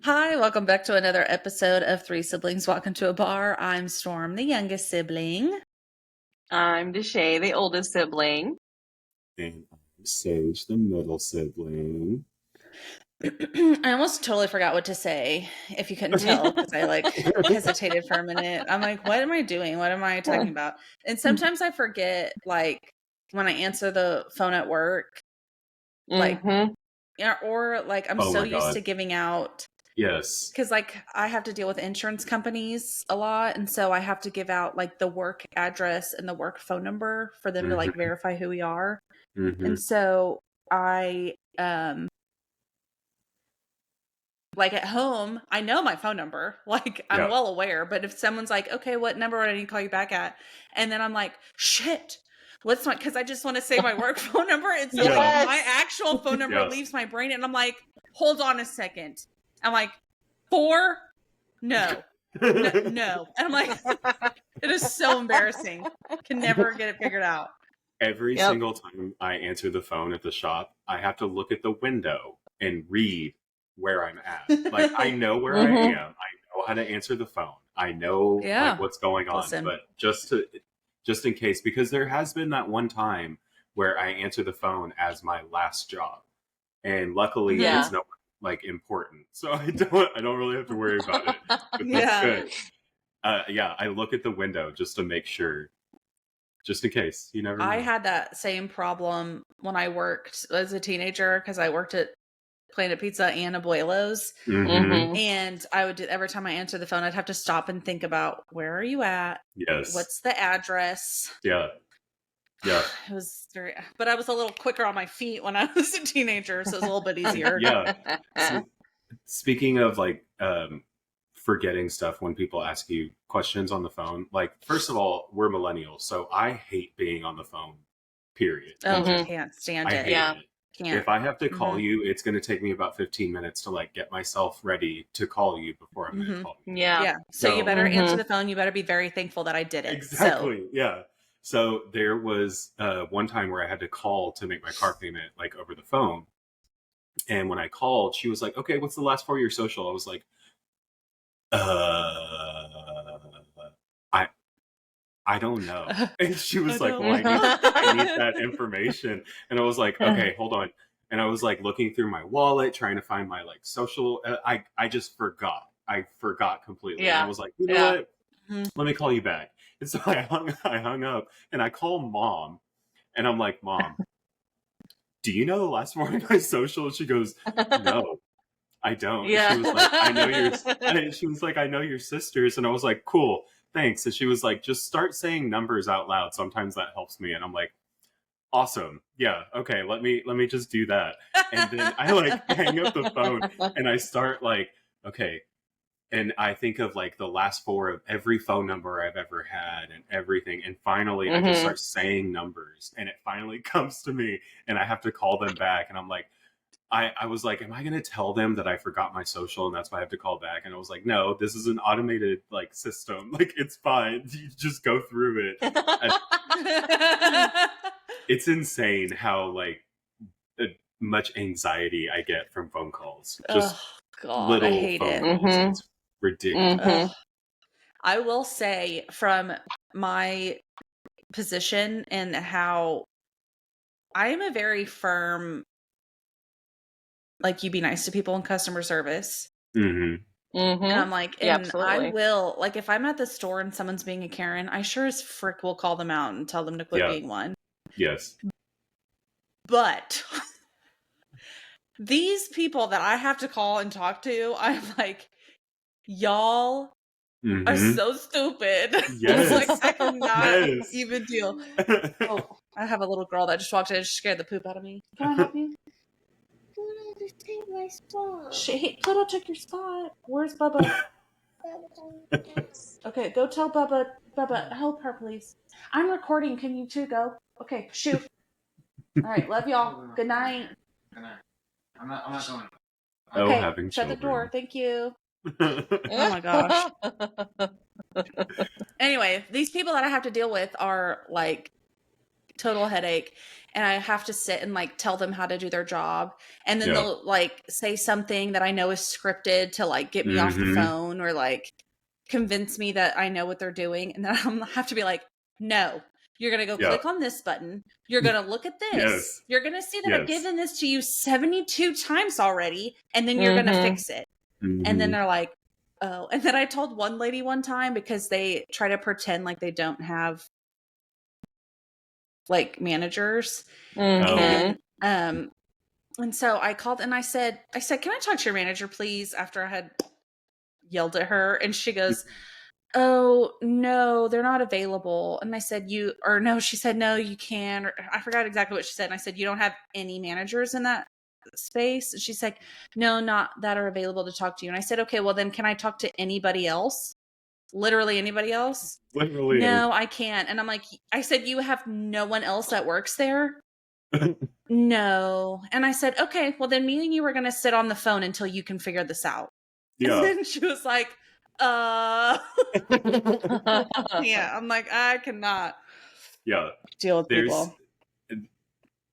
Hi, welcome back to another episode of Three Siblings Walk into a Bar. I'm Storm, the youngest sibling. I'm Deshay, the oldest sibling. And I'm Sage, the middle sibling. I almost totally forgot what to say, if you couldn't tell, because I hesitated for a minute. I'm like, what am I doing? What am I talking about? And sometimes I forget, when I answer the phone at work, or I'm Oh so my used God. to giving out. Yes. Because I have to deal with insurance companies a lot, and so I have to give out the work address and the work phone number for them to verify who we are. And so I at home, I know my phone number. I'm well aware, but if someone's like, okay, what number would I need to call you back at? And then I'm like, shit. What's my, because I just want to say my work phone number. And so my actual phone number leaves my brain, and I'm like, hold on a second. I'm like, 4? No. No. And I'm like, it is so embarrassing. Can never get it figured out. Every single time I answer the phone at the shop, I have to look at the window and read where I'm at. I know where I am. I know how to answer the phone. I know what's going on. Listen. But just in case, because there has been that one time where I answer the phone as my last job, and luckily it's no important, so I don't really have to worry about it. But that's good. I look at the window just to make sure. Just in case, you never know. I had that same problem when I worked as a teenager, because I worked at Planet Pizza and Abuelo's. And I would do, every time I answered the phone, I'd have to stop and think about, where are you at? Yes. What's the address? Yeah. It was but I was a little quicker on my feet when I was a teenager, so it was a little bit easier. So, speaking of forgetting stuff when people ask you questions on the phone, first of all, we're millennials, so I hate being on the phone, period. Oh, I can't stand it. Can't. If I have to call you, it's going to take me about 15 minutes to get myself ready to call you before I'm going to call you. Yeah. So you better answer the phone. You better be very thankful that I did it. Exactly. Yeah. So there was one time where I had to call to make my car payment over the phone. And when I called, she was like, okay, what's the last 4 of your social? I was like, I don't know. And she was like, well, I need that information. And I was like, okay, hold on. And I was looking through my wallet, trying to find my social. I just forgot. I forgot completely. And I was like, you know what? Let me call you back. And so I hung up, and I called Mom, and I'm like, Mom, do you know the last 4 of my social? And she goes, no, I don't. Yeah. She was like, I know your sisters. And I was like, cool, thanks. And she was like, just start saying numbers out loud. Sometimes that helps me. And I'm like, awesome. Yeah. Okay. Let me just do that. And then I hang up the phone, and I start okay. And I think of the last 4 of every phone number I've ever had and everything. And finally I just start saying numbers, and it finally comes to me, and I have to call them back. And I'm like, I was like, am I going to tell them that I forgot my social and that's why I have to call back? And I was like, no, this is an automated system. It's fine. You just go through it. It's insane how much anxiety I get from phone calls. Just God, I hate it. It's ridiculous. I will say, from my position and how I am a very firm, you be nice to people in customer service. And I'm like, and absolutely. I will, if I'm at the store and someone's being a Karen, I sure as frick will call them out and tell them to quit being one. Yes. But these people that I have to call and talk to, I'm like, y'all are so stupid. Yes. I cannot even deal. Oh, I have a little girl that just walked in and scared the poop out of me. Can I help you? Pluto just take my spot. Pluto took your spot. Where's Bubba? Okay, go tell Bubba, help her, please. I'm recording. Can you two go? Okay, shoot. All right, love y'all. Good night. Good night. I'm not going. Okay, having shut children. the door. Thank you. Oh my gosh. Anyway, these people that I have to deal with are total headache. And I have to sit and like tell them how to do their job. And then Yeah. they'll like say something that I know is scripted to like get me off the phone or like convince me that I know what they're doing. And then I have to be like, no, you're going to go click on this button. You're going to look at this. Yes. You're going to see that I've given this to you 72 times already. And then you're going to fix it. And then they're like, oh. And then I told one lady one time because they try to pretend like they don't have like managers. And so I called and I said, can I talk to your manager, please? After I had yelled at her, and she goes, oh no, they're not available. And I said, she said, no, you can. Or, I forgot exactly what she said. And I said, you don't have any managers in that space? And she's like, no, not that are available to talk to you. And I said, okay, well then can I talk to anybody else? Literally anybody else? Literally. No, I can't. And I'm like, I said, you have no one else that works there? No. And I said, okay, well then me and you were going to sit on the phone until you can figure this out. Yeah. And then she was like, yeah. I'm like, I cannot deal with people.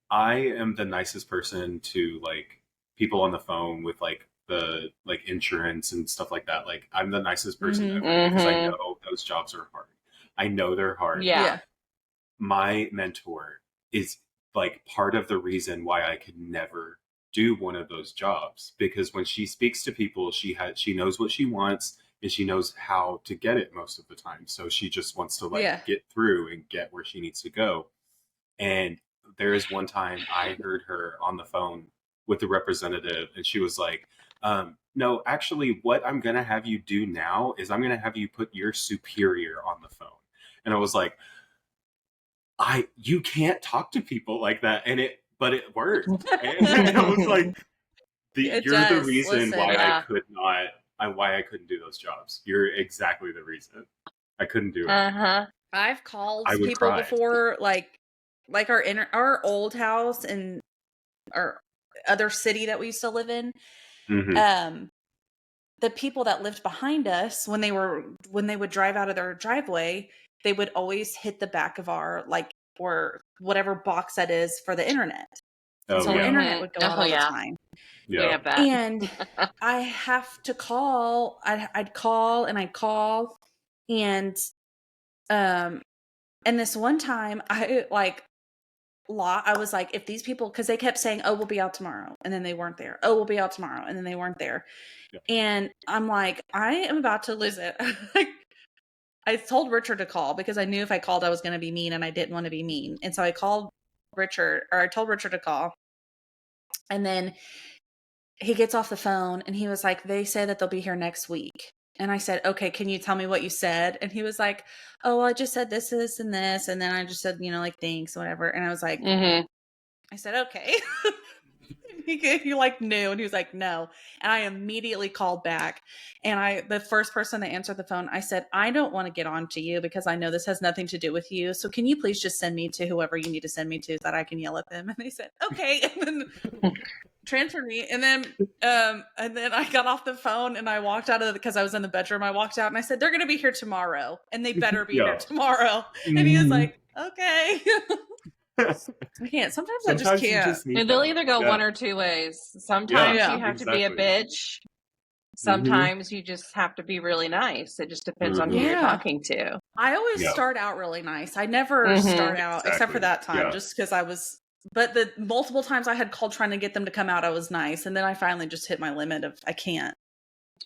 I am the nicest person to like people on the phone with like the like insurance and stuff like that. Like I'm the nicest person ever because I know those jobs are hard. I know they're hard. Yeah. My mentor is like part of the reason why I could never do one of those jobs, because when she speaks to people, she knows what she wants and she knows how to get it most of the time. So she just wants to like get through and get where she needs to go. And there is one time I heard her on the phone with the representative and she was like, no, actually what I'm going to have you do now is I'm going to have you put your superior on the phone. And I was like, you can't talk to people like that. But it worked. And I was like, you're the reason why I couldn't do those jobs. You're exactly the reason. I couldn't do it. I've called people before, like our old house in our other city that we used to live in. The people that lived behind us, when they would drive out of their driveway, they would always hit the back of our like or whatever box that is for the internet. So our internet would go out all the time. Yeah. We have that. And I have to call. I'd call and I'd call, and this one time I was like, if these people, because they kept saying, oh, we'll be out tomorrow, and then they weren't there. Oh, we'll be out tomorrow, and then they weren't there. Yeah. And I'm like, I am about to lose it. I told Richard to call because I knew if I called, I was going to be mean, and I didn't want to be mean. And so I told Richard to call. And then he gets off the phone and he was like, they say that they'll be here next week. And I said, okay, can you tell me what you said? And he was like, oh, well, I just said this, this, and this. And then I just said, like, thanks, whatever. And I was like, I said, okay. He like knew, and he was like, no. And I immediately called back. And the first person that answered the phone, I said, I don't want to get on to you because I know this has nothing to do with you. So can you please just send me to whoever you need to send me to so that I can yell at them? And they said, okay. And then transferred me. And then I got off the phone and I walked out because I was in the bedroom. I walked out and I said, they're going to be here tomorrow and they better be here tomorrow. And he was like, okay. I can't. Sometimes I just can't. And they'll either go one or two ways. Sometimes you have to be a bitch. Sometimes you just have to be really nice. It just depends on who you're talking to. I always start out really nice. I never start out, except for that time, just because I was. But the multiple times I had called trying to get them to come out, I was nice. And then I finally just hit my limit of I can't.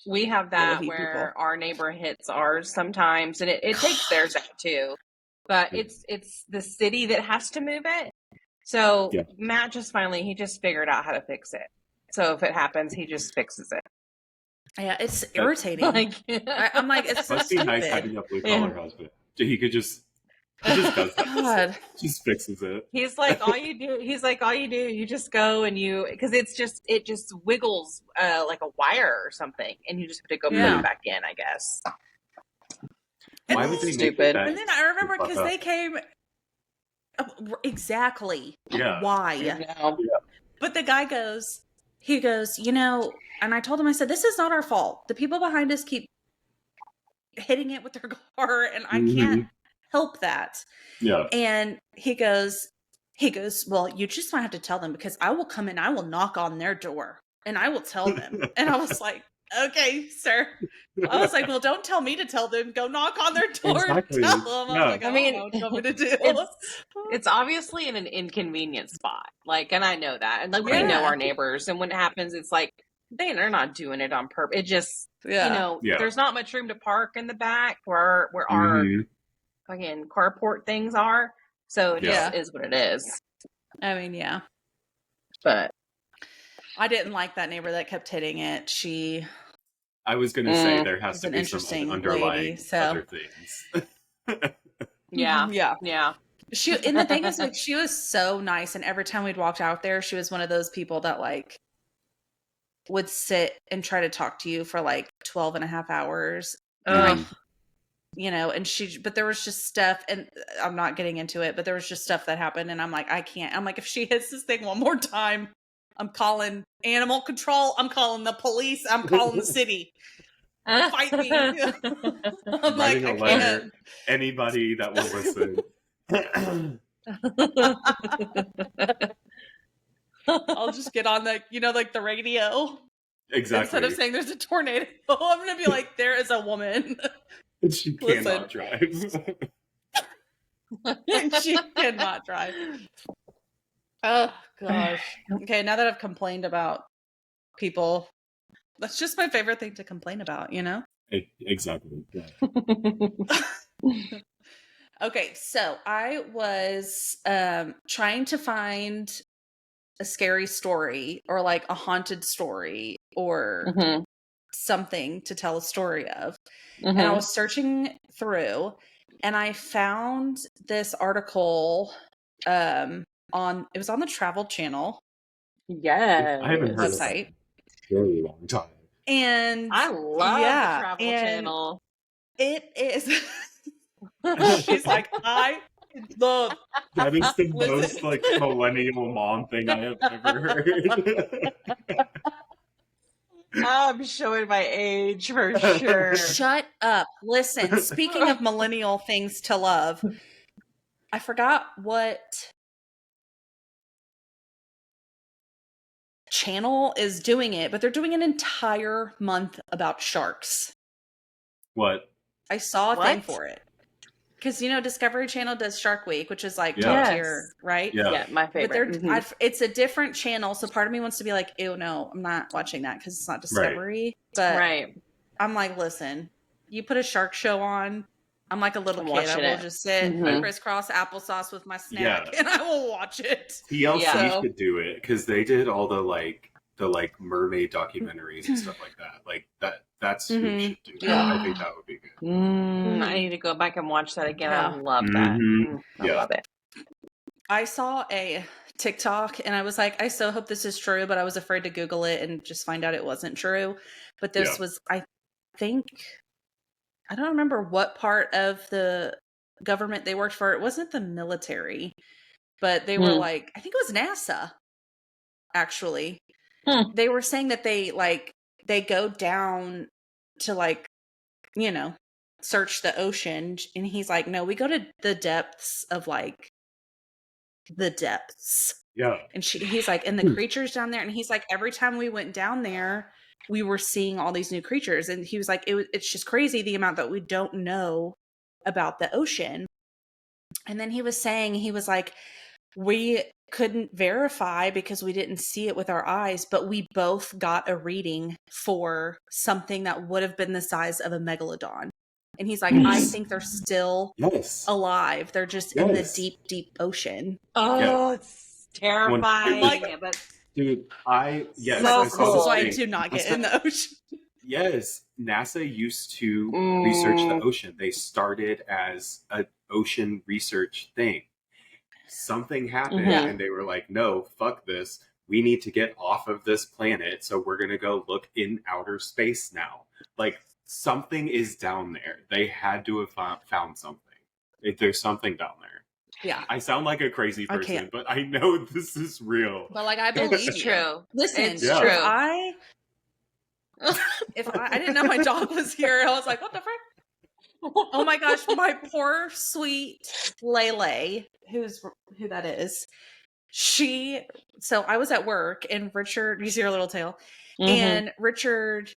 We have that where our neighbor hits ours sometimes, and it takes theirs out too. But it's the city that has to move it. So Matt he just figured out how to fix it. So if it happens, he just fixes it. Yeah, it's irritating. I'm like, it's so must be nice having a blue collar husband. He does that. God. Just fixes it. He's like, all you do, you just go and because it just wiggles like a wire or something, and you just have to go put it back in, I guess. Why would they make that? And then I remember because they came exactly why. Yeah. But the guy goes, and I told him, I said, this is not our fault. The people behind us keep hitting it with their car, and I can't help that. Yeah. And he goes, He goes, well, you just might have to tell them because I will come in, I will knock on their door and I will tell them. And I was like, okay, sir. I was like, well, don't tell me to tell them. Go knock on their door and tell them. Yeah. Like, I mean, what you want me to do? It's obviously in an inconvenient spot. Like, and I know that. And like, we know our neighbors. And when it happens, it's like, they're not doing it on purpose. It just, there's not much room to park in the back where our fucking carport things are. So it just is what it is. I mean, yeah. But I didn't like that neighbor that kept hitting it. I was going to say there has to be some underlying other things. Yeah. And the thing is, like, she was so nice, and every time we'd walked out there, she was one of those people that like would sit and try to talk to you for like 12 and a half hours. But there was just stuff, and I'm not getting into it, but there was just stuff that happened, and I'm like, I can't. I'm like, if she hits this thing one more time, I'm calling animal control. I'm calling the police. I'm calling the city. Fight me. I'm like, I can't. Anybody that will listen. I'll just get on the radio. Exactly. Instead of saying there's a tornado, I'm going to be like, there is a woman. She cannot drive. She cannot drive. Oh, gosh. Okay, now that I've complained about people, that's just my favorite thing to complain about, you know? Exactly. Yeah. Okay, so I was trying to find a scary story or like a haunted story or something to tell a story of. And I was searching through and I found this article it was on the Travel Channel. Yes. I haven't heard website. of that in a very long time. And I love the Travel Channel. It is. She's like, I love. That is the most like millennial mom thing I have ever heard. I'm showing my age for sure. Shut up. Listen, speaking of millennial things to love, I forgot what channel is doing it, but they're doing an entire month about sharks. What? I saw a thing for it. Because, Discovery Channel does Shark Week, which is like top tier, right? Yeah, my favorite. But it's a different channel, so part of me wants to be like, ew, no, I'm not watching that because it's not Discovery. But I'm like, listen, you put a shark show on, I'm like a little kid. I will just sit crisscross applesauce with my snack, and I will watch it. TLC should do it because they did all the mermaid documentaries and stuff like that. Like that's who should do that. I think that would be good. I need to go back and watch that again. I love that. I love it. I saw a TikTok and I was like, I so hope this is true, but I was afraid to Google it and just find out it wasn't true. But this was, I think, I don't remember what part of the government they worked for. It wasn't the military, but they were like, I think it was NASA, actually. They were saying that they go down to search the ocean, and he's like, no, we go to the depths of the depths. Yeah. And he's like, and the creatures down there, and he's like, every time we went down there, we were seeing all these new creatures. And he was like, it's just crazy the amount that we don't know about the ocean. And then he was saying, he was like, we couldn't verify because we didn't see it with our eyes, but we both got a reading for something that would have been the size of a megalodon. And he's like, I think they're still alive. They're just in the deep, deep ocean. Oh, it's terrifying. Dude, so cool. This is why I do not get in the ocean. Yes, NASA used to research the ocean. They started as an ocean research thing. Something happened and they were like, no, fuck this. We need to get off of this planet. So we're going to go look in outer space now. Like something is down there. They had to have found something. There's something down there. Yeah. I sound like a crazy person, but I know this is real. But I believe it's true. Listen, it's true. If I didn't know my dog was here, I was like, what the frick? Oh my gosh, my poor sweet Lele, who that is. So I was at work and Richard, you see her little tail, and Richard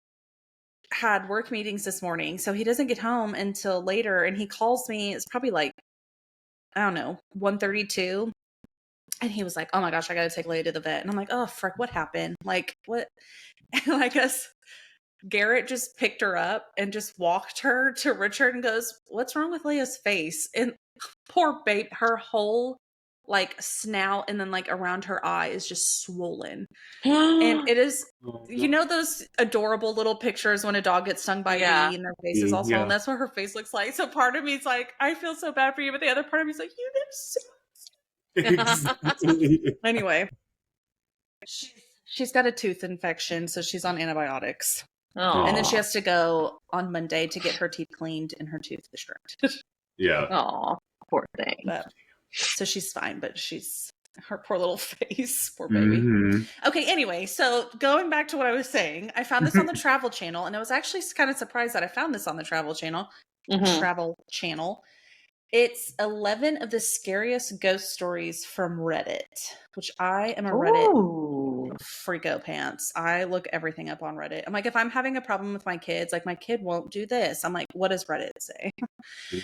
had work meetings this morning, so he doesn't get home until later, and he calls me. It's probably like, I don't know, 1:32. And he was like, oh my gosh, I got to take Leia to the vet. And I'm like, oh, frick, what happened? Like, what? And I guess Garrett just picked her up and just walked her to Richard and goes, what's wrong with Leia's face? And poor babe, her whole like snout and then like around her eye is just swollen. And it is, you know, those adorable little pictures when a dog gets stung by a bee and their face is all swollen. That's what her face looks like. So part of me is like, I feel so bad for you. But the other part of me is like, you live so anyway, she's got a tooth infection, so she's on antibiotics. Aww. And then she has to go on Monday to get her teeth cleaned and her tooth extracted. Yeah. Oh, poor thing. But, so she's fine, but her poor little face, poor baby. Okay, anyway, so going back to what I was saying, I found this on the Travel Channel, and I was actually kind of surprised that I found this on the Travel Channel. It's 11 of the scariest ghost stories from Reddit, which I am a Reddit freako pants. I look everything up on Reddit. I'm like, if I'm having a problem with my kids, like my kid won't do this. I'm like, what does Reddit say?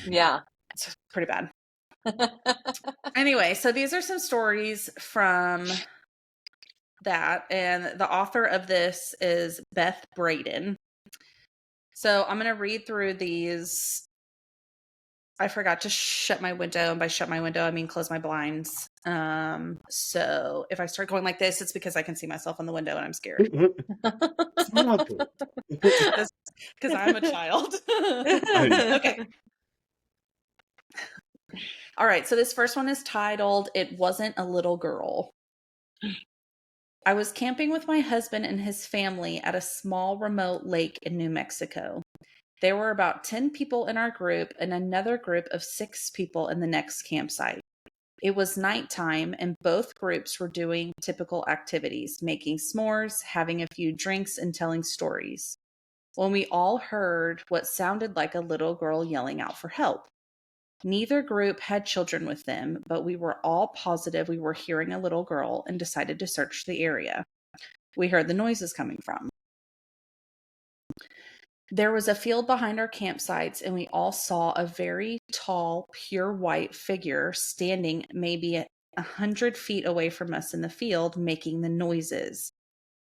Yeah. It's pretty bad. Anyway, so these are some stories from that. And the author of this is Beth Braden. So I'm going to read through these. I forgot to shut my window, and by shut my window, I mean close my blinds. So if I start going like this, it's because I can see myself in the window and I'm scared. Because I'm a child. Okay. All right. So this first one is titled, It Wasn't a Little Girl. I was camping with my husband and his family at a small remote lake in New Mexico. There were about 10 people in our group and another group of 6 people in the next campsite. It was nighttime and both groups were doing typical activities, making s'mores, having a few drinks, and telling stories. When we all heard what sounded like a little girl yelling out for help. Neither group had children with them, but we were all positive we were hearing a little girl and decided to search the area. We heard the noises coming from. There was a field behind our campsites, and we all saw a very tall, pure white figure standing maybe 100 feet away from us in the field, making the noises.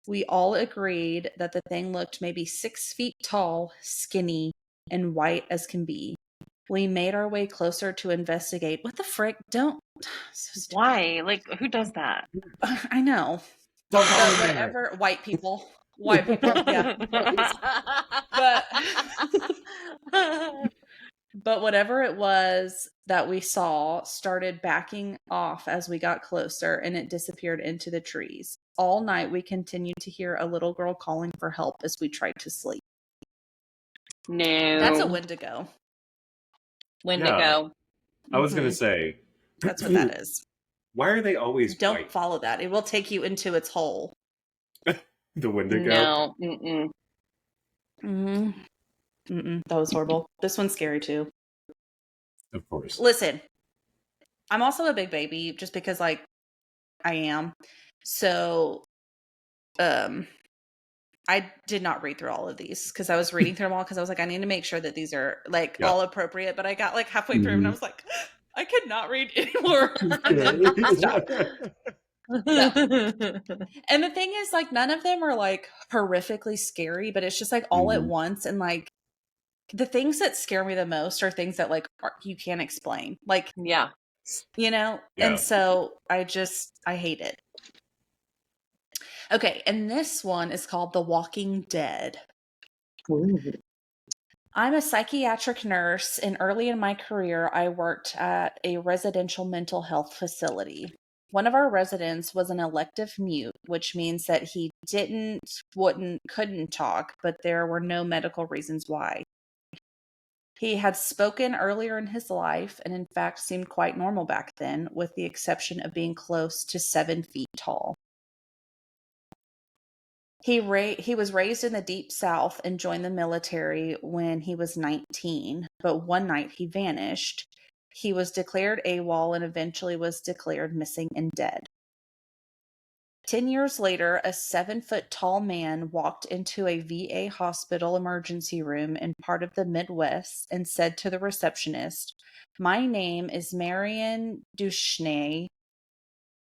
We all agreed that the thing looked maybe 6 feet tall, skinny, and white as can be. We made our way closer to investigate. What the frick? Don't. So why? Like, who does that? I know. But whatever. White people. White people, yeah. But whatever it was that we saw started backing off as we got closer, and it disappeared into the trees. All night we continued to hear a little girl calling for help as we tried to sleep. No. That's a Wendigo. Wendigo. Yeah. I was going to say. That's what that is. Why are they always Don't white? follow that. It will take you into its hole. The Wendigo? No. That was horrible. This one's scary too. Of course. Listen, I'm also a big baby just because, like, I am. So, I did not read through all of these because I was reading through them all because I was like, I need to make sure that these are like all appropriate. But I got like halfway through and I was like, I cannot read anymore. Stop. Yeah. And the thing is, like, none of them are like horrifically scary, but it's just like all at once. And like the things that scare me the most are things that like you can't explain. Like, yeah, you know. Yeah. And so I hate it. Okay, and this one is called The Walking Dead. Ooh. I'm a psychiatric nurse, and early in my career, I worked at a residential mental health facility. One of our residents was an elective mute, which means that he couldn't talk, but there were no medical reasons why. He had spoken earlier in his life, and in fact seemed quite normal back then, with the exception of being close to 7 feet tall. He was raised in the Deep South and joined the military when he was 19, but one night he vanished. He was declared AWOL and eventually was declared missing and dead. 10 years later, a 7-foot-tall man walked into a VA hospital emergency room in part of the Midwest and said to the receptionist, "My name is Marion Duchenay,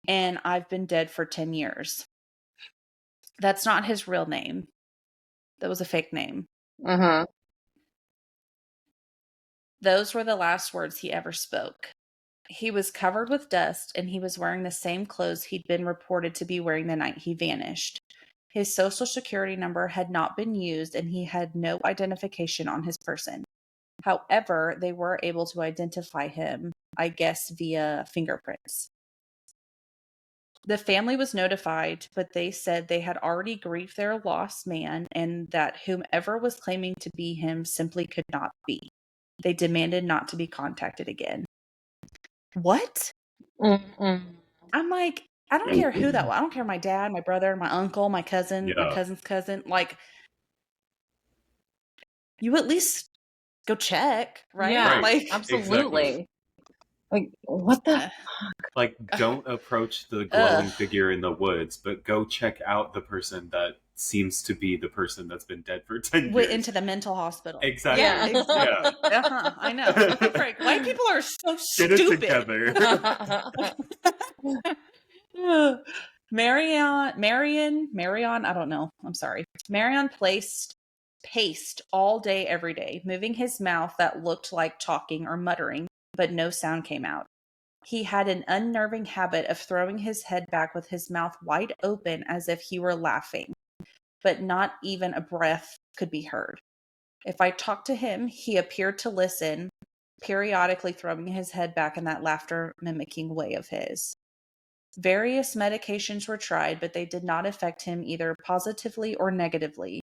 and I've been dead for 10 years. That's not his real name. That was a fake name. Uh-huh. Those were the last words he ever spoke. He was covered with dust, and he was wearing the same clothes he'd been reported to be wearing the night he vanished. His social security number had not been used, and he had no identification on his person. However, they were able to identify him, I guess, via fingerprints. The family was notified, but they said they had already grieved their lost man and that whomever was claiming to be him simply could not be. They demanded not to be contacted again. What? Mm-mm. I'm like, I don't care who that was. I don't care my dad, my brother, my uncle, my cousin, my Yeah. cousin's cousin. Like, you at least go check, right? Yeah, Right. Like, absolutely. Exactly. Like, what the? Like, don't approach the glowing figure in the woods, but go check out the person that seems to be the person that's been dead for 10 went years. into the mental hospital. Exactly. Yeah, Yeah. exactly. I know. Frank, white people are so Get stupid. it together. Marion, I don't know. I'm sorry. Marion paced all day, every day, moving his mouth that looked like talking or muttering, but no sound came out. He had an unnerving habit of throwing his head back with his mouth wide open as if he were laughing, but not even a breath could be heard. If I talked to him, he appeared to listen, periodically throwing his head back in that laughter mimicking way of his. Various medications were tried, but they did not affect him either positively or negatively.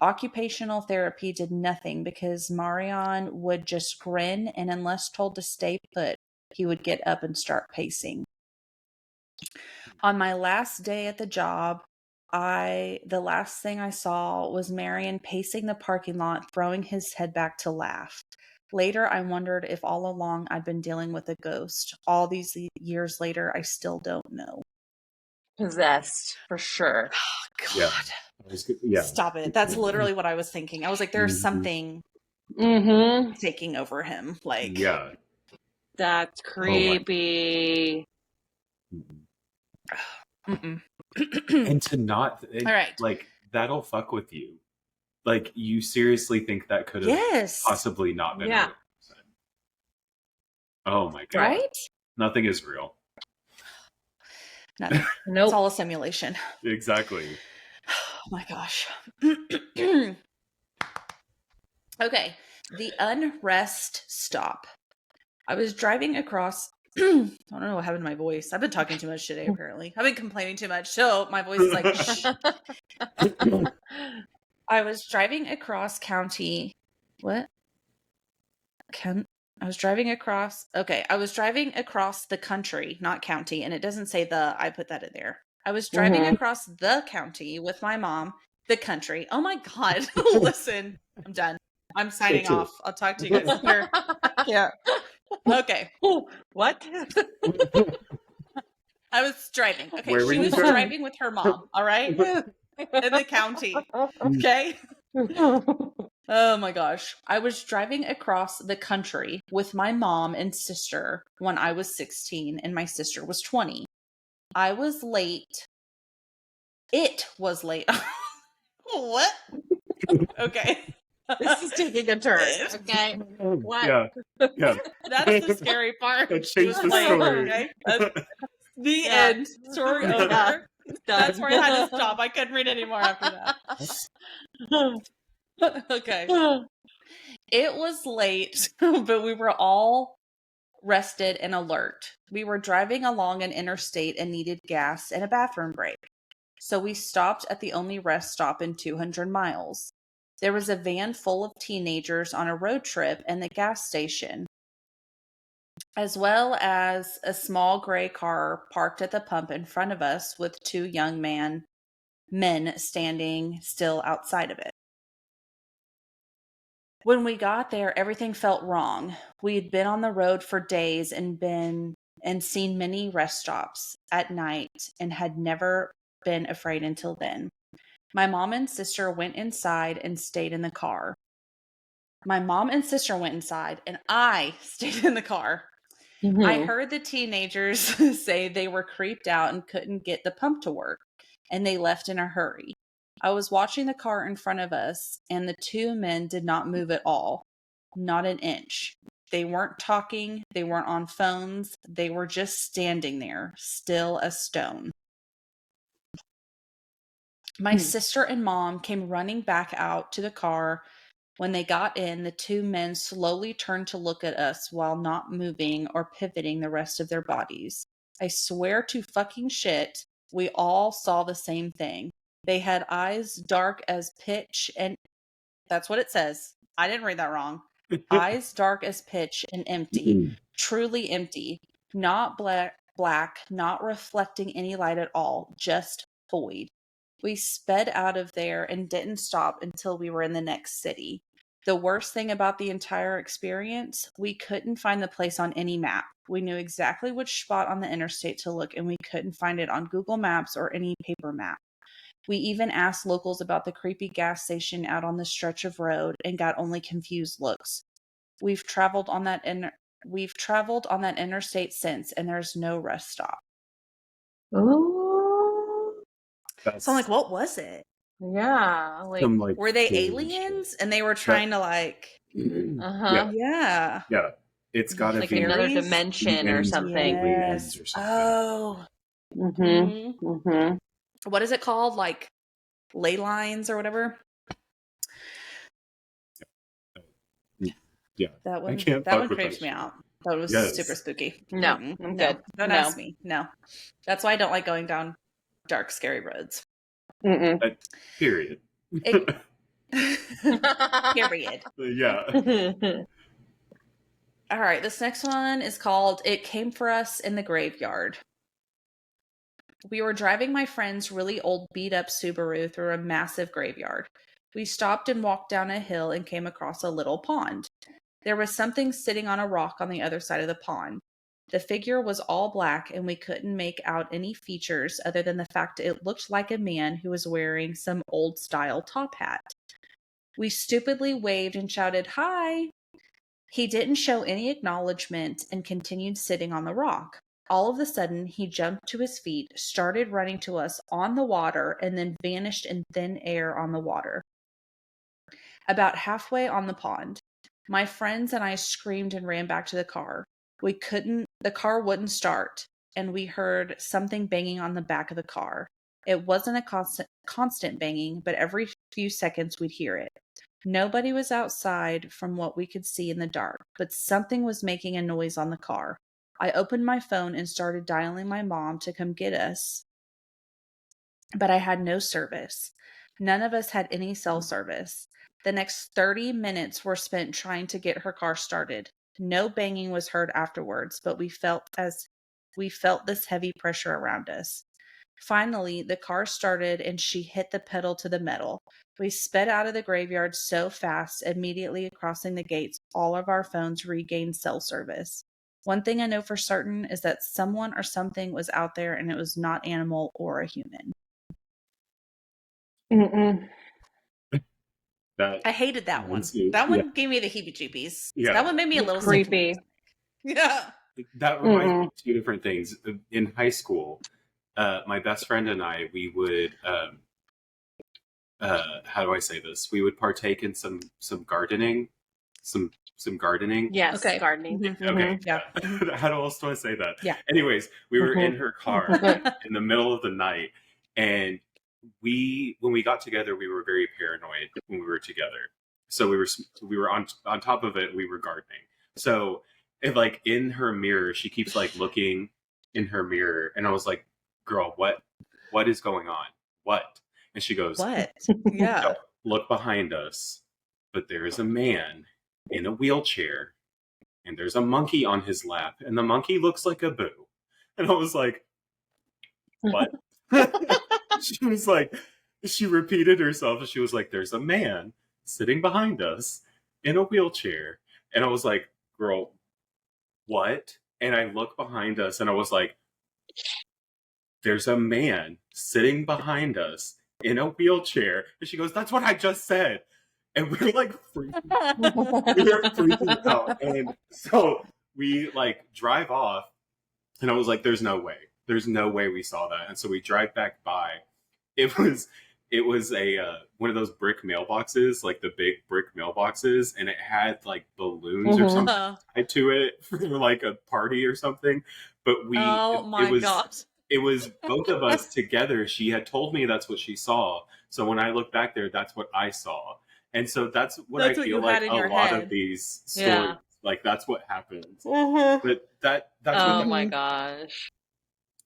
Occupational therapy did nothing because Marion would just grin, and unless told to stay put, he would get up and start pacing. On my last day at the job, the last thing I saw was Marion pacing the parking lot, throwing his head back to laugh. Later, I wondered if all along I'd been dealing with a ghost. All these years later, I still don't know. Possessed, for sure. Oh, God. Yeah. Stop it. That's literally what I was thinking. I was like, there's something taking over him. Like, yeah. That's creepy. And to not, all right. like, that'll fuck with you. Like, you seriously think that could have possibly not been real. Oh my God. Right? Nothing is real. Nothing. Nope. It's all a simulation. Exactly. Oh my gosh. Okay. The unrest stop. I was driving across. I don't know what happened to my voice. I've been talking too much today, apparently. I've been complaining too much, so my voice is like, shh. I was driving across county. What? I was driving across. Okay. I was driving across the country, not county. And it doesn't say I put that in there. I was driving across the county with my mom, the country. Oh my God. Listen, I'm done. I'm signing off. I'll talk to you guys later. Yeah. Okay. What? I was driving. Okay. Where were She you was driving with her mom. All right. In the county. Okay. Oh my gosh. I was driving across the country with my mom and sister when I was 16 and my sister was 20. I was late. It was late. What? Okay. This is taking a turn. Okay. What? Yeah. That's the scary part. That She was changed the late. story. Okay. That's the end. Story over. That's where I had to stop. I couldn't read anymore after that. Okay. It was late, but we were all rested and alert. We were driving along an interstate and needed gas and a bathroom break. So we stopped at the only rest stop in 200 miles. There was a van full of teenagers on a road trip and the gas station, as well as a small gray car parked at the pump in front of us with two young men men standing still outside of it. When we got there, everything felt wrong. We had been on the road for days and seen many rest stops at night and had never been afraid until then. My mom and sister went inside and stayed in the car. My mom and sister went inside and I stayed in the car. Mm-hmm. I heard the teenagers say they were creeped out and couldn't get the pump to work, and they left in a hurry. I was watching the car in front of us, and the two men did not move at all. Not an inch. They weren't talking. They weren't on phones. They were just standing there, still as stone. My sister and mom came running back out to the car. When they got in, the two men slowly turned to look at us while not moving or pivoting the rest of their bodies. I swear to fucking shit, we all saw the same thing. They had eyes dark as pitch, and that's what it says. I didn't read that wrong. Eyes dark as pitch and empty, truly empty, not black, not reflecting any light at all, just void. We sped out of there and didn't stop until we were in the next city. The worst thing about the entire experience, we couldn't find the place on any map. We knew exactly which spot on the interstate to look, and we couldn't find it on Google Maps or any paper map. We even asked locals about the creepy gas station out on the stretch of road and got only confused looks. We've traveled on that interstate since, and there's no rest stop. Oh. So I'm like, what was it? Yeah. Like were they aliens? And they were trying to like... Uh-huh. Yeah. Yeah. It's got to like be another dimension or something. Yes. Or something. Oh. Mm-hmm. Mm-hmm. What is it called? Like ley lines or whatever? Yeah. That one creeps me out. That was super spooky. No, I'm good. Don't ask me. No. That's why I don't like going down dark, scary roads. Period. Period. Yeah. All right. This next one is called It Came for Us in the Graveyard. We were driving my friend's really old beat-up Subaru through a massive graveyard. We stopped and walked down a hill and came across a little pond. There was something sitting on a rock on the other side of the pond. The figure was all black, and we couldn't make out any features other than the fact it looked like a man who was wearing some old-style top hat. We stupidly waved and shouted, "Hi!" He didn't show any acknowledgement and continued sitting on the rock. All of a sudden, he jumped to his feet, started running to us on the water, and then vanished in thin air on the water. About halfway on the pond, my friends and I screamed and ran back to the car. The car wouldn't start, and we heard something banging on the back of the car. It wasn't a constant banging, but every few seconds we'd hear it. Nobody was outside from what we could see in the dark, but something was making a noise on the car. I opened my phone and started dialing my mom to come get us, but I had no service. None of us had any cell service. The next 30 minutes were spent trying to get her car started. No banging was heard afterwards, but we felt this heavy pressure around us. Finally, the car started and she hit the pedal to the metal. We sped out of the graveyard so fast, immediately crossing the gates, all of our phones regained cell service. One thing I know for certain is that someone or something was out there, and it was not animal or a human. I hated that one. That one gave me the heebie-jeebies. Yeah. That one made me a little creepy. Yeah. That reminds me of two different things. In high school, my best friend and I, we would, how do I say this? We would partake in some gardening, some gardening. Yes, okay. Gardening. Mm-hmm. Okay. Yeah. How else do I say that? Yeah. Anyways, we were in her car in the middle of the night, and when we got together, we were very paranoid when we were together. So we were on top of it. We were gardening. So like in her mirror, she keeps like looking in her mirror, and I was like, "Girl, what is going on? What?" And she goes, "What?" Yeah. Look behind us, but there is a man in a wheelchair, and there's a monkey on his lap, and the monkey looks like a boo. And I was like, "What?" She was like, she repeated herself and she was like, there's a man sitting behind us in a wheelchair. And I was like, girl, what? And I looked behind us and I was like, there's a man sitting behind us in a wheelchair. And she goes, that's what I just said. And we were like freaking out. And so we like drive off and I was like, there's no way. There's no way we saw that. And so we drive back by. It was a one of those brick mailboxes, like the big brick mailboxes, and it had like balloons or something tied to it for like a party or something. But it was both of us together. She had told me that's what she saw. So when I looked back there, that's what I saw. And so that's what I feel like a lot of these stories, like that's what happens. But that's oh my gosh.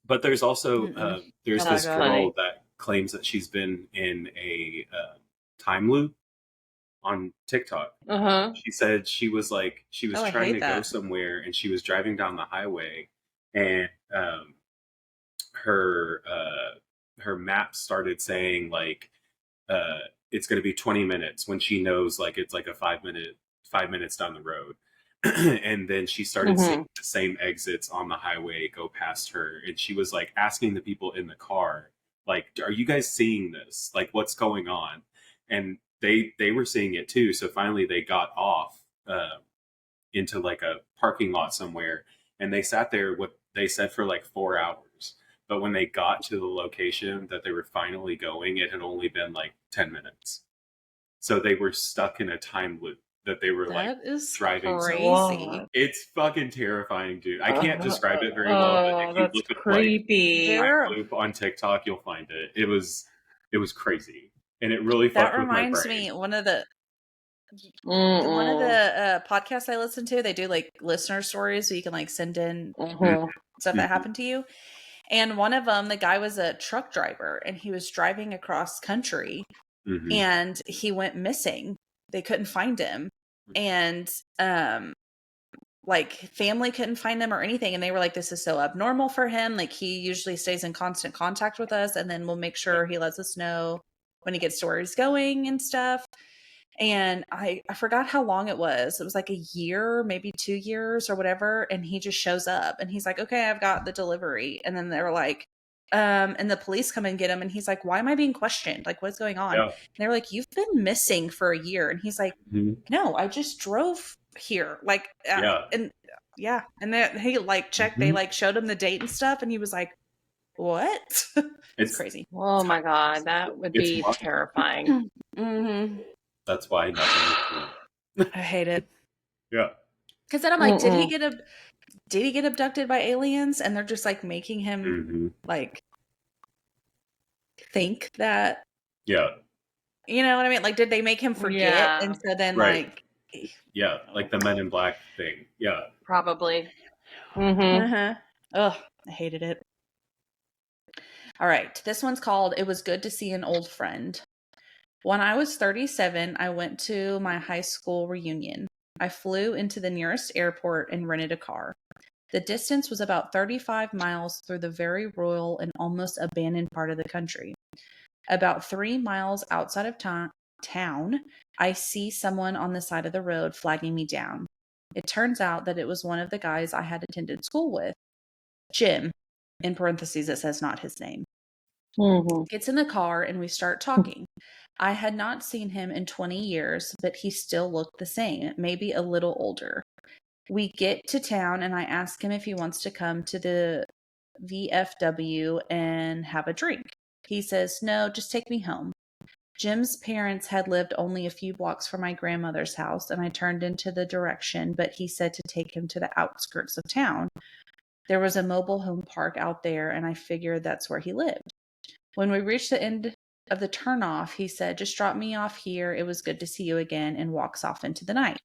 But there's also there's this girl that claims that she's been in a time loop on TikTok. She said she was trying to go somewhere and she was driving down the highway and her map started saying like it's going to be 20 minutes when she knows like it's like a 5 minutes down the road. And then she started seeing the same exits on the highway go past her, and she was like asking the people in the car like, are you guys seeing this? Like, what's going on? And they were seeing it too. So finally they got off into like a parking lot somewhere, and they sat there, what they said, for like 4 hours. But when they got to the location that they were finally going, it had only been like 10 minutes. So they were stuck in a time loop that they were driving. Crazy. It's fucking terrifying, dude. I can't describe it very well, but if you look at creepy. Like time loop on TikTok, you'll find it. It was crazy, and it really fucked with my brain. That reminds me, one of the podcasts I listen to, they do like listener stories, so you can like send in stuff that happened to you. And one of them, the guy was a truck driver, and he was driving across country, and he went missing. They couldn't find him, and like family couldn't find him or anything. And they were like, this is so abnormal for him. Like he usually stays in constant contact with us, and then we'll make sure he lets us know when he gets to where he's going and stuff. And I forgot how long it was. It was like a year, maybe 2 years or whatever. And he just shows up and he's like, okay, I've got the delivery. And then they're like, and the police come and get him. And he's like, why am I being questioned? Like, what's going on? And they're like, you've been missing for a year. And he's like, no, I just drove here. Like, and then he like checked, they like showed him the date and stuff. And he was like, what? It's crazy. Oh my God. That would be terrifying. That's why nothing. I hate it. Yeah. Because then I'm like, did he get abducted by aliens? And they're just like making him like think that. Yeah. You know what I mean? Like, did they make him forget? Yeah. And so then like. Yeah, like the Men in Black thing. Yeah. Probably. Ugh, I hated it. All right. This one's called It Was Good to See an Old Friend. When I was 37, I went to my high school reunion. I flew into the nearest airport and rented a car. The distance was about 35 miles through the very rural and almost abandoned part of the country. About 3 miles outside of town, I see someone on the side of the road flagging me down. It turns out that it was one of the guys I had attended school with. Jim, in parentheses, it says not his name. Gets in the car and we start talking. I had not seen him in 20 years, but he still looked the same, maybe a little older. We get to town and I ask him if he wants to come to the VFW and have a drink. He says, no, just take me home. Jim's parents had lived only a few blocks from my grandmother's house, and I turned into the direction, but he said to take him to the outskirts of town. There was a mobile home park out there, and I figured that's where he lived. When we reached the end of the turnoff, he said, just drop me off here. It was good to see you again, and walks off into the night.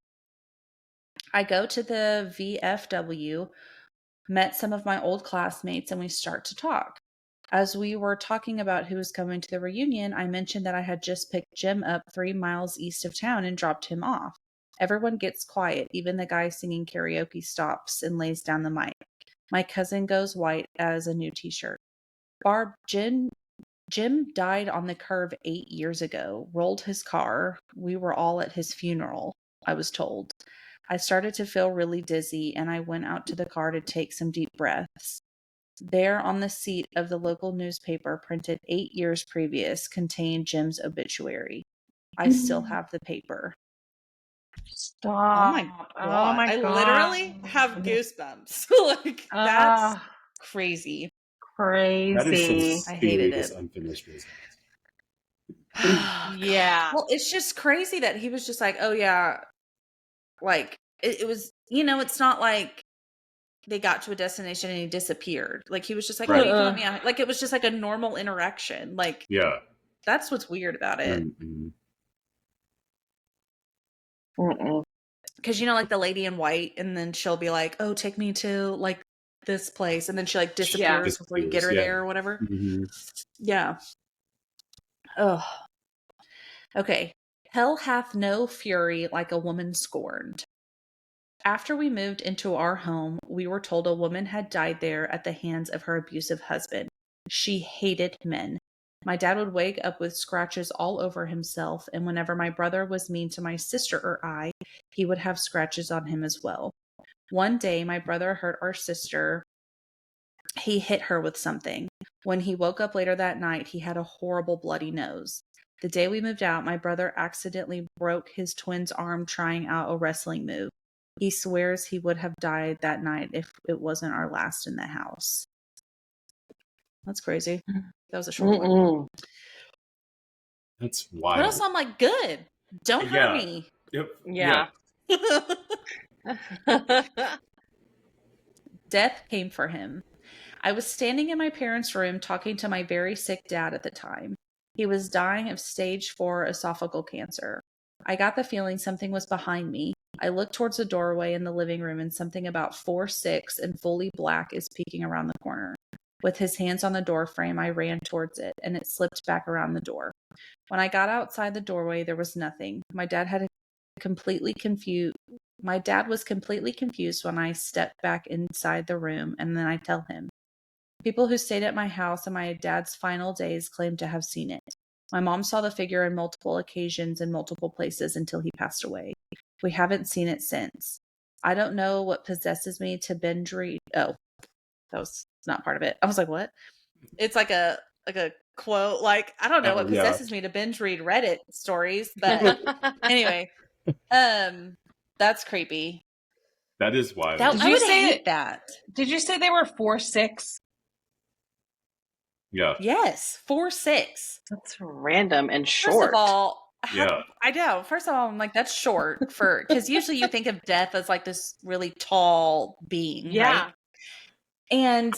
I go to the VFW, met some of my old classmates, and we start to talk. As we were talking about who was coming to the reunion, I mentioned that I had just picked Jim up 3 miles east of town and dropped him off. Everyone gets quiet. Even the guy singing karaoke stops and lays down the mic. My cousin goes white as a new t-shirt. Barb, Jim Jim died on the curve 8 years ago, rolled his car. We were all at his funeral, I was told. I started to feel really dizzy, and I went out to the car to take some deep breaths. There on the seat of the local newspaper, printed 8 years previous, contained Jim's obituary. I still have the paper. Stop. Oh my god. Oh my I god. literally have goosebumps. Like, that's crazy. Crazy. That is some I hated serious it. unfinished business. Yeah. Well, it's just crazy that he was just like, oh yeah, like it was, it's not like they got to a destination and he disappeared. Like he was just like, oh, you can let me out. Like it was just like a normal interaction. Like, yeah, that's what's weird about it. Because like the lady in white, and then she'll be like, oh, take me to like this place, and then she like disappears before you get her there or whatever. Yeah. Oh. Okay. Hell hath no fury like a woman scorned. After we moved into our home, we were told a woman had died there at the hands of her abusive husband. She hated men. My dad would wake up with scratches all over himself, and whenever my brother was mean to my sister or I, he would have scratches on him as well. One day, my brother hurt our sister. He hit her with something. When he woke up later that night, he had a horrible bloody nose. The day we moved out, my brother accidentally broke his twin's arm trying out a wrestling move. He swears he would have died that night if it wasn't our last in the house. That's crazy. That was a short one. That's wild. What else? I'm like, good. Don't hurt me. Yep. Yeah. Death came for him. I was standing in my parents' room talking to my very sick dad at the time. He was dying of stage 4 esophageal cancer. I got the feeling something was behind me. I looked towards the doorway in the living room, and something about 4'6" and fully black is peeking around the corner. With his hands on the door frame, I ran towards it, and it slipped back around the door. When I got outside the doorway, there was nothing. My dad was completely confused when I stepped back inside the room, and then I tell him. People who stayed at my house in my dad's final days claimed to have seen it. My mom saw the figure on multiple occasions in multiple places until he passed away. We haven't seen it since. I don't know what possesses me to binge read. Oh, that was not part of it. I was like, what? It's like a quote. Like, I don't know what possesses me to binge read Reddit stories, but anyway, that's creepy. That is wild. I would hate that. Did you say they were 4'6"? Yeah. Yes, 4'6". That's random and short. First of all, I know. First of all, I'm like, that's short for, because usually you think of death as like this really tall being, right? And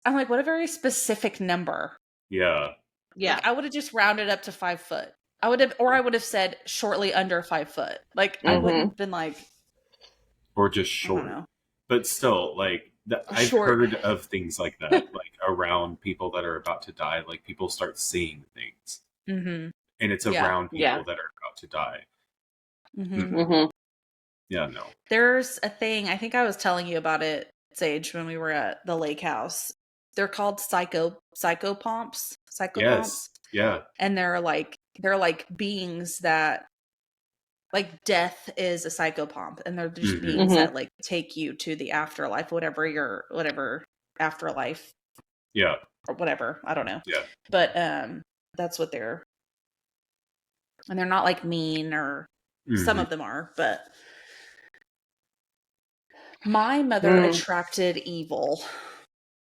I'm like, what a very specific number. Yeah. Yeah. Like, I would have just rounded up to 5 foot. I would have said shortly under 5 foot. Like, I wouldn't have been like, or just short. I don't know. But still, like, I've heard of things like that, like around people that are about to die. Like, people start seeing things, and it's around people that are about to die. Yeah, no. There's a thing, I think I was telling you about it, Sage, when we were at the lake house. They're called psychopomps. Yes. Yeah. And they're like beings that, like, death is a psychopomp, and they're just beings that like take you to the afterlife, whatever afterlife. Yeah. Or whatever. I don't know. Yeah. But that's what they're, and they're not like mean, or some of them are, but my mother attracted evil.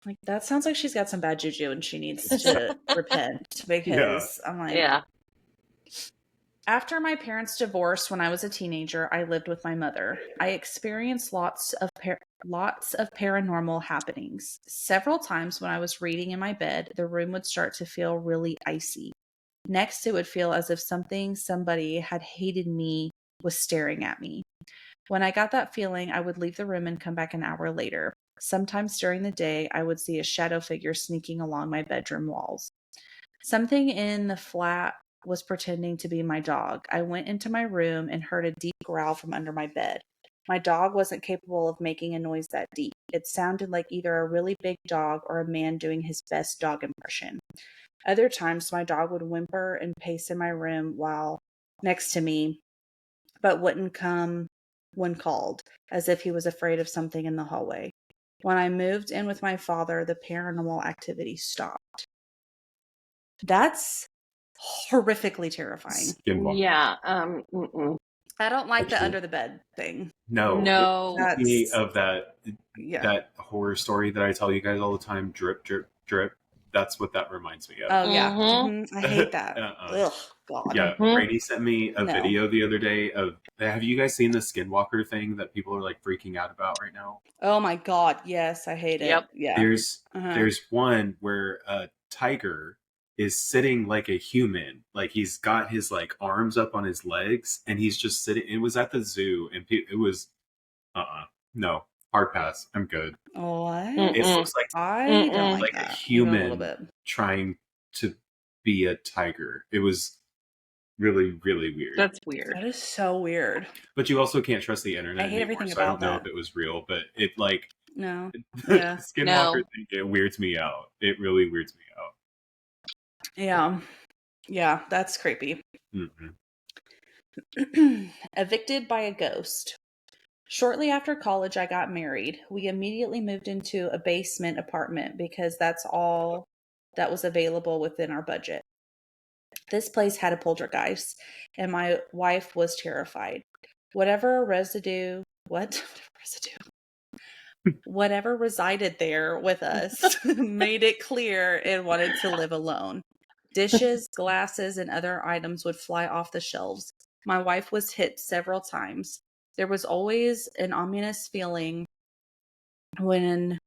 Like, that sounds like she's got some bad juju and she needs to repent, because I'm like, After my parents divorced when I was a teenager, I lived with my mother. I experienced lots of paranormal happenings. Several times when I was reading in my bed, the room would start to feel really icy. Next, it would feel as if somebody had hated me was staring at me. When I got that feeling, I would leave the room and come back an hour later. Sometimes during the day, I would see a shadow figure sneaking along my bedroom walls. Something in the flat was pretending to be my dog. I went into my room and heard a deep growl from under my bed. My dog wasn't capable of making a noise that deep. It sounded like either a really big dog or a man doing his best dog impression. Other times, my dog would whimper and pace in my room while next to me, but wouldn't come when called, as if he was afraid of something in the hallway. When I moved in with my father, the paranormal activity stopped. That's horrifically terrifying. Skinwalker. Yeah. I don't like the Actually, under the bed thing. No. That's Me of that yeah. that horror story that I tell you guys all the time, drip, drip, drip. That's what that reminds me of. Oh yeah. Mhm. I hate that. Ugh, God. Yeah, Rainey sent me a No. video the other day of. Have you guys seen the Skinwalker thing that people are like freaking out about right now? Oh my God. Yes, I hate Yep. it. Yeah. There's one where a tiger is sitting like a human, like he's got his like arms up on his legs, and he's just sitting. It was at the zoo, and it was no, hard pass. I'm good. What? It looks like I don't like that. a human a little bit. trying to be a tiger. It was really, really weird. That's weird. That is so weird. But you also can't trust the internet I hate anymore, everything so I don't about know that. if it was real, but it like No. the Yeah. Skinwalker thing, it weirds me out. It really weirds me out. Yeah. Yeah, that's creepy. Mm-hmm. Evicted by a ghost. Shortly after college, I got married. We immediately moved into a basement apartment because that's all that was available within our budget. This place had a poltergeist, and my wife was terrified. Whatever resided there with us made it clear it wanted to live alone. Dishes, glasses, and other items would fly off the shelves. My wife was hit several times. There was always an ominous feeling when,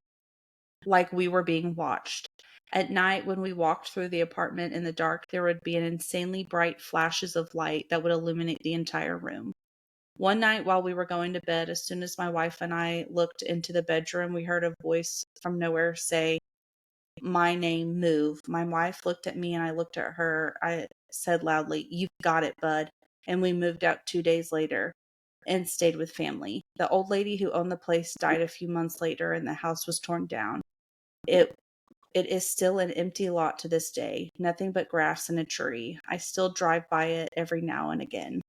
like, we were being watched. At night, when we walked through the apartment in the dark, there would be an insanely bright flashes of light that would illuminate the entire room. One night while we were going to bed, as soon as my wife and I looked into the bedroom, we heard a voice from nowhere say, "My name, move." My wife looked at me and I looked at her. I said loudly, "You've got it, bud." And we moved out 2 days later and stayed with family. The old lady who owned the place died a few months later and the house was torn down. It is still an empty lot to this day. Nothing but grass and a tree. I still drive by it every now and again.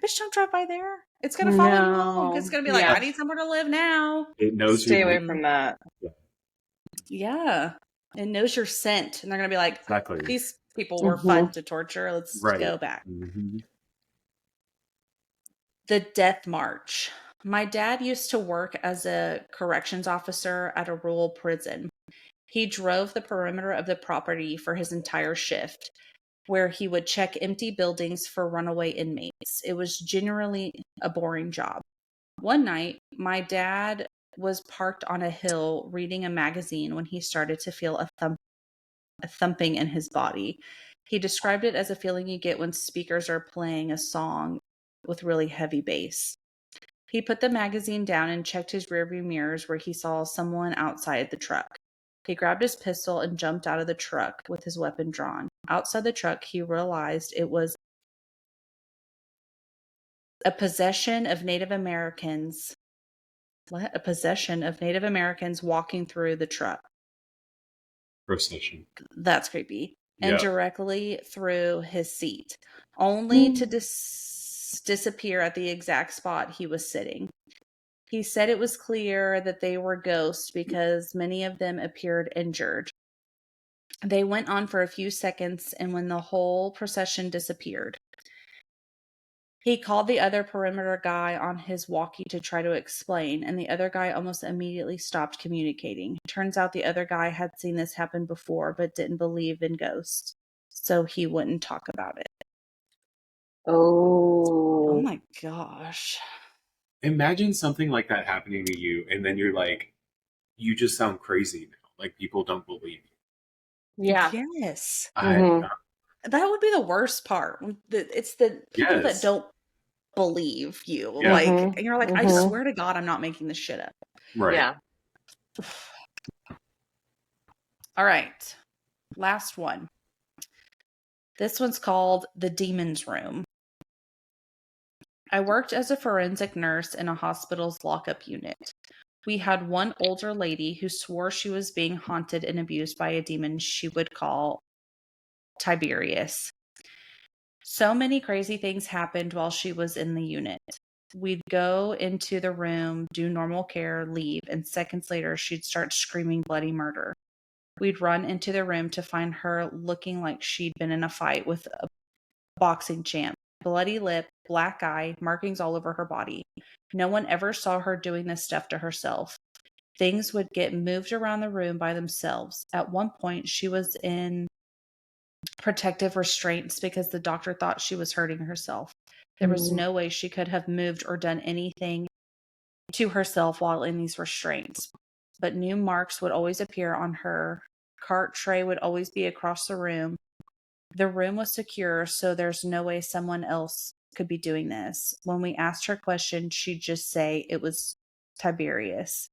Bitch, don't drive by there. It's going to follow you home. It's going to be like, I need somewhere to live now. It knows Stay away from that. Yeah. It knows your scent. And they're going to be like, exactly. These people were fun to torture. Let's go back. Mm-hmm. The Death March. My dad used to work as a corrections officer at a rural prison. He drove the perimeter of the property for his entire shift, where he would check empty buildings for runaway inmates. It was generally a boring job. One night, my dad was parked on a hill reading a magazine when he started to feel a thumping in his body. He described it as a feeling you get when speakers are playing a song with really heavy bass. He put the magazine down and checked his rearview mirrors where he saw someone outside the truck. He grabbed his pistol and jumped out of the truck with his weapon drawn. Outside the truck, he realized it was a possession of Native Americans. What? A possession of Native Americans walking through the truck. Procession. That's creepy. And directly through his seat, only to disappear at the exact spot he was sitting. He said it was clear that they were ghosts because many of them appeared injured. They went on for a few seconds, and when the whole procession disappeared, he called the other perimeter guy on his walkie to try to explain, and the other guy almost immediately stopped communicating. Turns out the other guy had seen this happen before, but didn't believe in ghosts, so he wouldn't talk about it. Oh my gosh. Imagine something like that happening to you, and then you're like, you just sound crazy now. Like, people don't believe you. Yeah. Yes. That would be the worst part. It's the people that don't believe you. Like, and you're like, I swear to God, I'm not making this shit up. Right. Yeah. All right. Last one. This one's called The Demon's Room. I worked as a forensic nurse in a hospital's lockup unit. We had one older lady who swore she was being haunted and abused by a demon she would call Tiberius. So many crazy things happened while she was in the unit. We'd go into the room, do normal care, leave, and seconds later she'd start screaming bloody murder. We'd run into the room to find her looking like she'd been in a fight with a boxing champ. Bloody lip, black eye, markings all over her body. No one ever saw her doing this stuff to herself. Things would get moved around the room by themselves. At one point, she was in protective restraints because the doctor thought she was hurting herself. There was no way she could have moved or done anything to herself while in these restraints. But new marks would always appear on her. Cart tray would always be across the room. The room was secure, so there's no way someone else could be doing this. When we asked her questions, she'd just say it was Tiberius.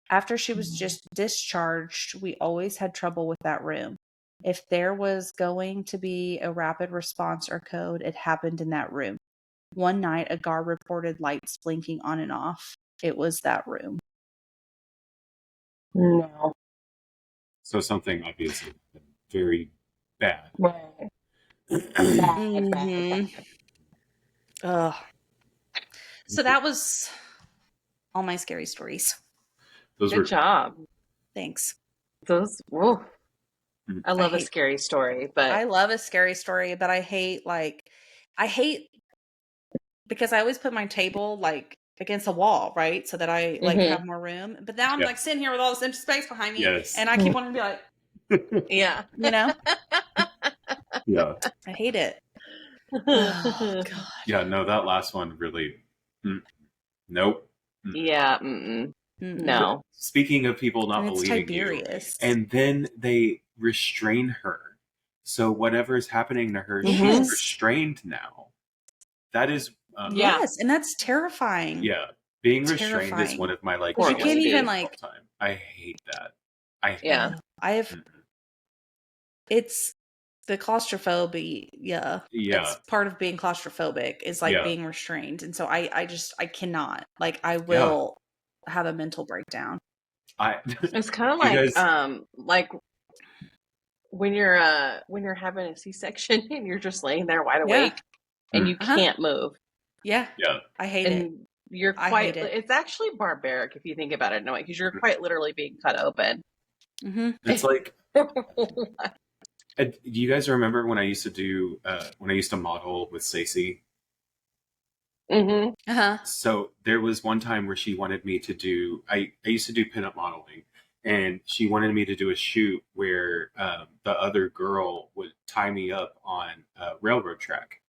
After she was just discharged, we always had trouble with that room. If there was going to be a rapid response or code, it happened in that room. One night, a guard reported lights blinking on and off. It was that room. No. So something obviously very bad. Right. Bad. Ugh. So that was all my scary stories. Good job. Thanks. Those. Whoa. I love a scary story, but I love a scary story, but I hate because I always put my table like against a wall, right? So that I like have more room. But now I'm like sitting here with all this empty space behind me. And I keep wanting to be like, yeah. You know? Yeah. I hate it. Oh, God. Yeah, no, that last one really nope. Yeah. No. Speaking of people not believing Tiberius. you, and then they restrain her. So whatever's happening to her, she's restrained now. That is yes, and that's terrifying. Yeah, being restrained is one of my like. You can't even like. Time. I hate that. I have. It's the claustrophobia. Yeah, it's part of being claustrophobic is like being restrained, and so I cannot like I will have a mental breakdown. It's kind of like when you're having a C-section and you're just laying there wide awake and you can't move. Yeah. I hate it. You're quite. It's actually barbaric if you think about it in a way, because you're quite literally being cut open. It's like. Do you guys remember when I used to model with Stacey? So there was one time where she wanted me to do. I used to do pinup modeling, and she wanted me to do a shoot where the other girl would tie me up on a railroad track.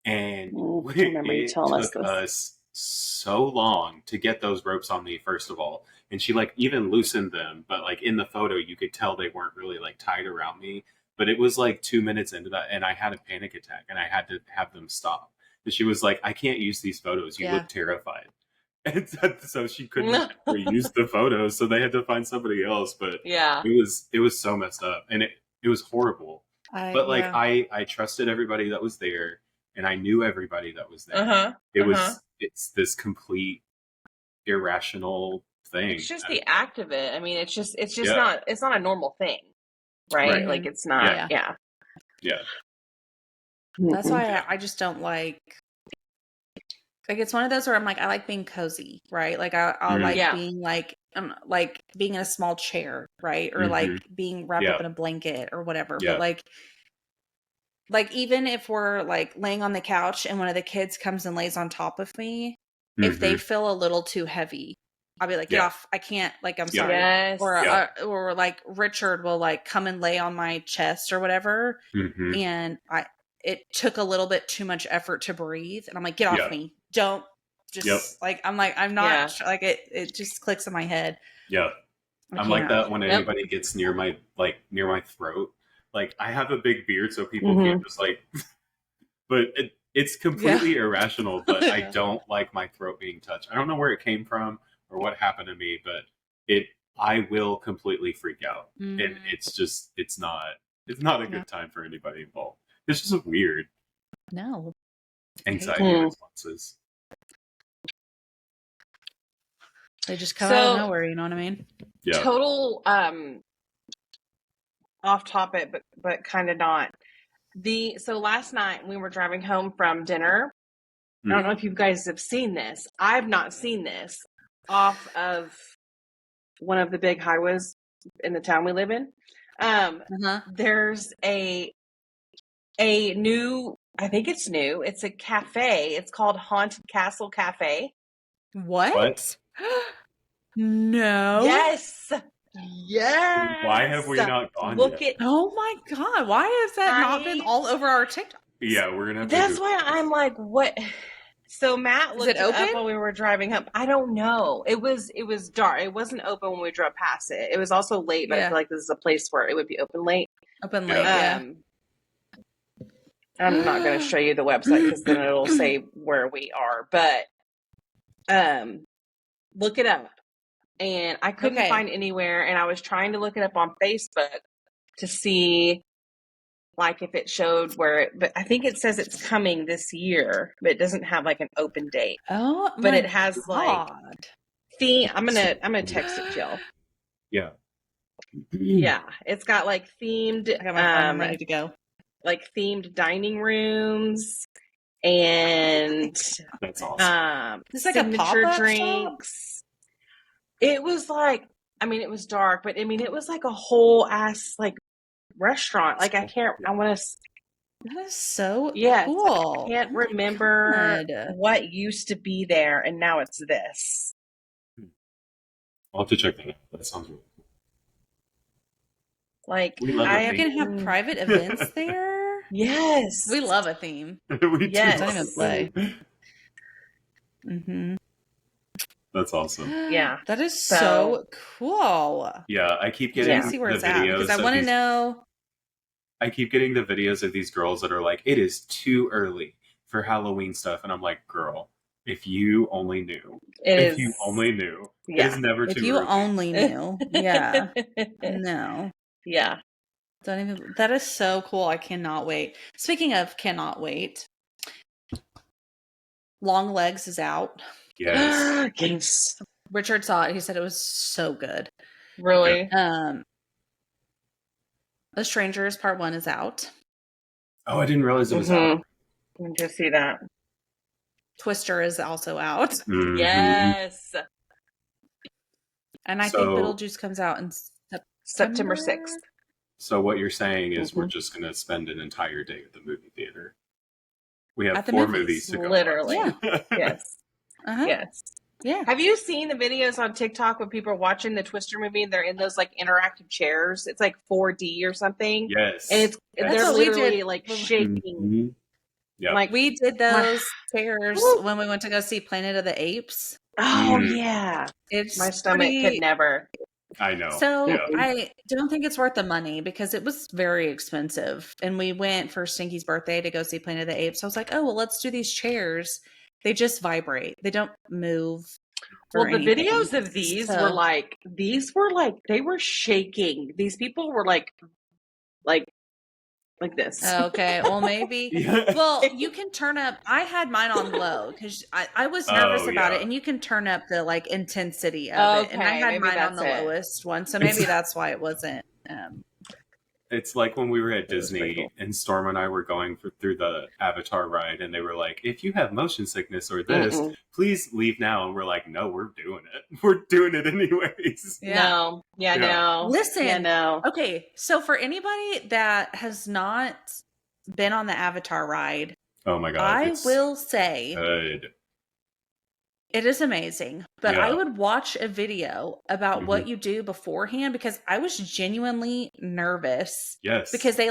And it took us so long to get those ropes on me, first of all. And she like even loosened them, but like in the photo, you could tell they weren't really like tied around me. But it was like 2 minutes into that, and I had a panic attack, and I had to have them stop. And she was like, "I can't use these photos. You look terrified." And so she couldn't use the photos, so they had to find somebody else. But it was so messed up, and it was horrible. I trusted everybody that was there. And I knew everybody that was there. It's this complete irrational thing. It's just the act of it. I mean, it's just not a normal thing, right? Like it's not. Yeah. That's why I just don't like it's one of those where I'm like, I like being cozy, right? Like I'll like being like being in a small chair, right? Or like being wrapped up in a blanket or whatever. But like even if we're like laying on the couch and one of the kids comes and lays on top of me, if they feel a little too heavy, I'll be like, get off. I can't, like, I'm sorry. Yes. Or like Richard will like come and lay on my chest or whatever. And it took a little bit too much effort to breathe. And I'm like, get off me. Don't just like, I'm not like it just clicks in my head. Yeah. I'm like that when anybody gets near my throat. Like, I have a big beard, so people can't just like. But it's completely irrational. But I don't like my throat being touched. I don't know where it came from or what happened to me, but I will completely freak out, and it's not a good time for anybody involved. It's just weird. No. Anxiety responses. They just come out of nowhere. You know what I mean? Yeah. Total. off topic, but kind of not. So last night we were driving home from dinner. I don't know if you guys have seen this. I've not seen this off of one of the big highways in the town we live in. There's a new, I think it's new. It's a cafe. It's called Haunted Castle Cafe. What? No. Yes. Yes. Why have we not gone yet? Oh my God. Why has that not been all over our TikTok? Yeah, we're gonna have to. That's why I'm like, what? So Matt looked it up while we were driving home. I don't know. It was dark. It wasn't open when we drove past it. It was also late, but I feel like this is a place where it would be open late. Open late, yeah. I'm not going to show you the website because then it'll say where we are. But look it up. And I couldn't find anywhere. And I was trying to look it up on Facebook to see like if it showed but I think it says it's coming this year, but it doesn't have like an open date. Oh, but it has like theme. I'm gonna text it to y'all. Yeah. Yeah. It's got like themed, I got my phone ready to go. Like themed dining rooms and that's awesome. It's like a pop-up drinks. Shop? It was like, I mean, it was dark, but I mean, it was like a whole ass like restaurant. Like I want to. That is so cool. I can't remember what used to be there, and now it's this. I'll have to check that out. That sounds really cool. Like I can have private events there. Yes, we love a theme. We yes, don't even play. Mm-hmm. That's awesome. Yeah, that is so cool. Yeah, I keep getting see where the it's videos at because I want to know. I keep getting the videos of these girls that are like, it is too early for Halloween stuff, and I'm like, girl, if you only knew, you only knew, it is never too early. If you only knew, yeah, no, yeah, don't even. That is so cool. I cannot wait. Speaking of cannot wait, Long Legs is out. Yes. Yes. Richard saw it. He said it was so good. Really? The Strangers Part 1 is out. Oh, I didn't realize it was out. I can just see that. Twister is also out. Mm-hmm. Yes. And I think Beetlejuice comes out in September 6th. So what you're saying is we're just going to spend an entire day at the movie theater. We have 4 movies to go. Literally. Yeah. Yes. Uh-huh. Yes. Yeah. Have you seen the videos on TikTok when people are watching the Twister movie and they're in those like interactive chairs? It's like 4D or something. Yes. And they're literally like shaking. Mm-hmm. Yeah. Like we did those chairs when we went to go see Planet of the Apes. Oh yeah. My stomach could never. I know. So I don't think it's worth the money because it was very expensive. And we went for Stinky's birthday to go see Planet of the Apes. So I was like, oh, well, let's do these chairs. They just vibrate. They don't move. Well, the videos of these were like, they were shaking. These people were like this. Okay. Well, maybe. Well, you can turn up. I had mine on low because I was nervous about it, and you can turn up the like intensity of it. And I had mine on the lowest one, so maybe that's why it wasn't. It's like when we were at Disney and Storm and I were going through the Avatar ride, and they were like, "If you have motion sickness or this, please leave now." And we're like, "No, we're doing it. We're doing it anyways." No. No. Listen. Yeah, no. Okay, so for anybody that has not been on the Avatar ride, oh my god, I will say good. It is amazing, but I would watch a video about what you do beforehand because I was genuinely nervous. Yes. Because they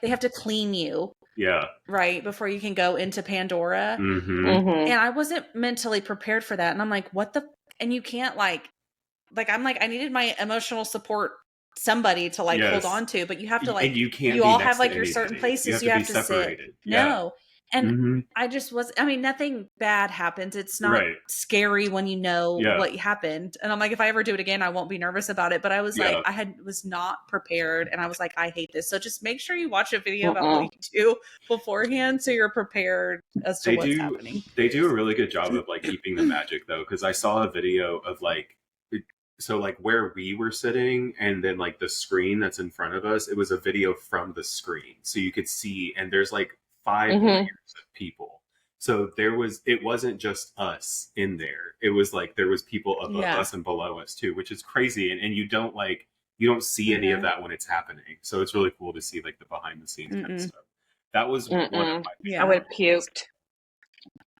have to clean you. Yeah. Right before you can go into Pandora. And I wasn't mentally prepared for that. And I'm like, what the? And you can't I'm like, I needed my emotional support somebody to hold on to, but you have to and you can't. You all have your certain places you have to sit. Yeah. No. And I just nothing bad happens. It's not scary when you know what happened. And I'm like, if I ever do it again, I won't be nervous about it. But I was like, was not prepared. And I was like, I hate this. So just make sure you watch a video about what you do beforehand so you're prepared as to what's happening. They do a really good job of keeping the magic though. Cause I saw a video of so like where we were sitting and then like the screen that's in front of us, it was a video from the screen. So you could see, and there's like 5 layers of people. So it wasn't just us in there. It was like there was people above us and below us too, which is crazy. And you don't see any of that when it's happening. So it's really cool to see like the behind the scenes kind of stuff. That was one of my I would have puked.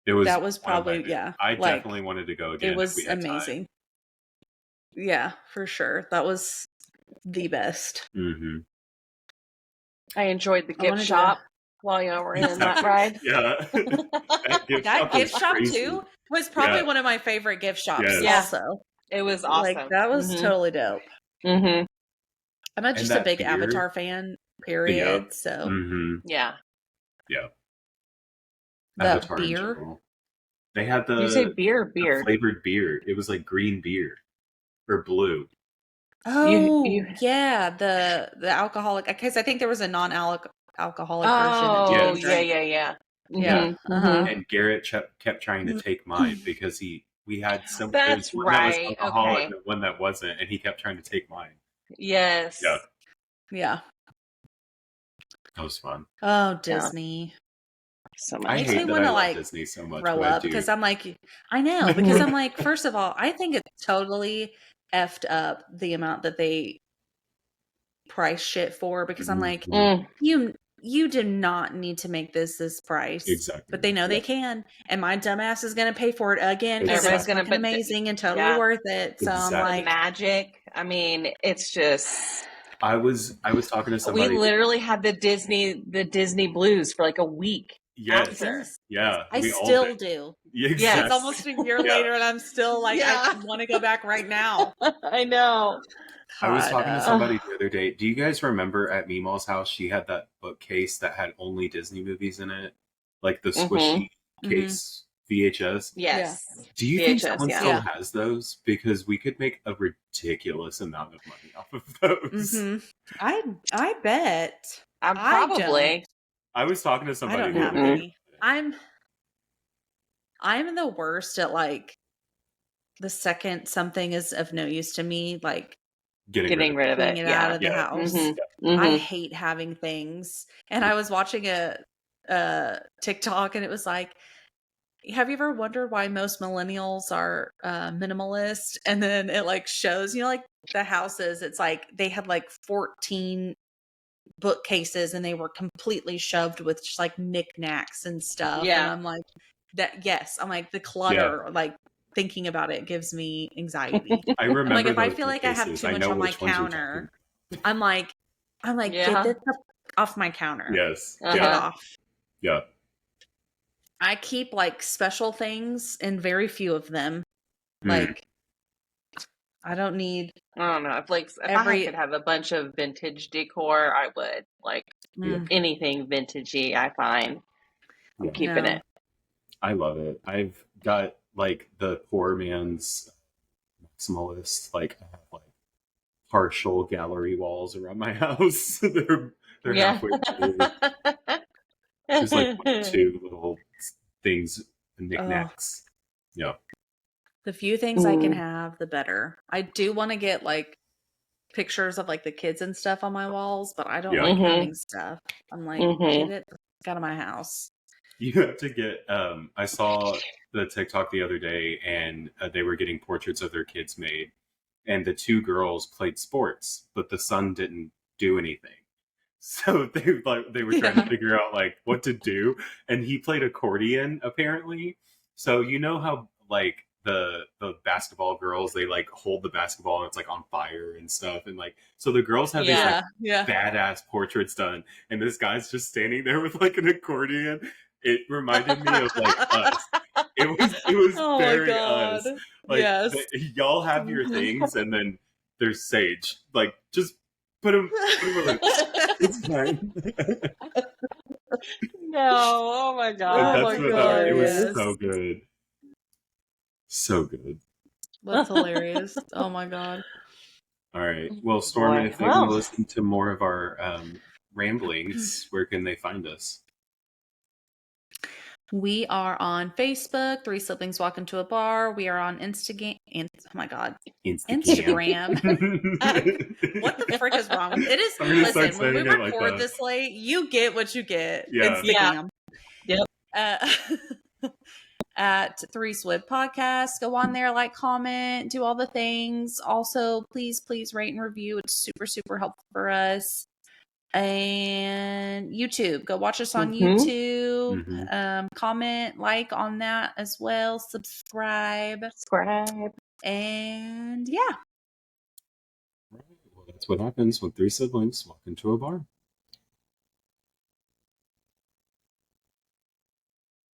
That was probably, I definitely wanted to go again. It was amazing. Time. Yeah, for sure. That was the best. Mm-hmm. I enjoyed the gift shop while you were in that ride. Yeah. that gift shop too was probably one of my favorite gift shops also. It was awesome. Like, that was totally dope. Mm-hmm. I'm not just a big Avatar fan, period. So yeah. The Avatar beer. They had the you say beer flavored beer. It was like green beer or blue. Oh, yeah, the alcoholic, because I think there was a non-alcoholic version. Yeah. And Garrett kept trying to take mine because we had some. That's one right. That was alcoholic and one that wasn't, and he kept trying to take mine. Yes. Yeah. That was fun. Oh, Disney. So much. I Makes hate me that want to like Disney so much. Grow up because I'm like, I know, because I'm like, first of all, I think it's totally effed up the amount that they price shit for, because I'm like, you do not need to make this price. Exactly. But they know they can, and my dumbass is going to pay for it again because it's fucking amazing and totally worth it. So I'm like, magic. I mean, it's just. I was talking to somebody. We literally had the Disney blues for like a week. Yes. After. Yeah. I still do. Yes. Yeah. It's almost a year later and I'm still like, I want to go back right now. I know. I was talking to somebody the other day. Do you guys remember at Meemaw's house, she had that bookcase that had only Disney movies in it? Like the squishy case VHS? Yes. Do you think someone still has those? Because we could make a ridiculous amount of money off of those. I bet. Probably. I was talking to somebody. I don't have any. I'm the worst at like the second something is of no use to me, like getting rid of it, getting it out of the house. I hate having things. And I was watching a TikTok, and it was like, have you ever wondered why most millennials are minimalist? And then it like shows, like the houses, it's like they had like 14 bookcases and they were completely shoved with just like knickknacks and stuff. And I'm like, I'm like, the clutter, like thinking about it gives me anxiety. I remember, like, if I feel like I have too much on my counter, I'm like, get this off my counter. Yes. Get it off. Yeah. I keep like special things and very few of them. Like, I don't need. I don't know. If I could have a bunch of vintage decor, I would. Like anything vintagey, I find. I'm keeping it. I love it. I've got like the poor man's maximalist. Like, I have like partial gallery walls around my house. they're halfway through. There's like 1 or 2 little things, knickknacks. Yeah. The few things I can have, the better. I do want to get like pictures of like the kids and stuff on my walls, but I don't like having stuff. I'm like, get it out of my house. You have to get. I saw the TikTok the other day, and they were getting portraits of their kids made, and the 2 girls played sports, but the son didn't do anything. So they were trying to figure out like what to do, and he played accordion apparently. So you know how like the basketball girls, they like hold the basketball and it's like on fire and stuff, and like so the girls have these like badass portraits done, and this guy's just standing there with like an accordion. It reminded me of like us. It was very us. Like, y'all have your things, and then there's Sage. Like, just put him like, it's fine. No, oh my god. It was so good. So good. That's hilarious. Oh my god. All right. Well, Storm, if they want to listen to more of our ramblings, where can they find us? We are on Facebook, Three Siblings Walk Into a Bar. We are on Instagram. Oh my God. Instagram. What the frick is wrong with it? Is listen, when we record this late, you get what you get. Yeah. Instagram. Yep. At Three Swib Podcast. Go on there, like, comment, do all the things. Also, please rate and review. It's super, super helpful for us. And YouTube, go watch us on YouTube. Comment, like on that as well. Subscribe. And yeah. Well, that's what happens when three siblings walk into a bar.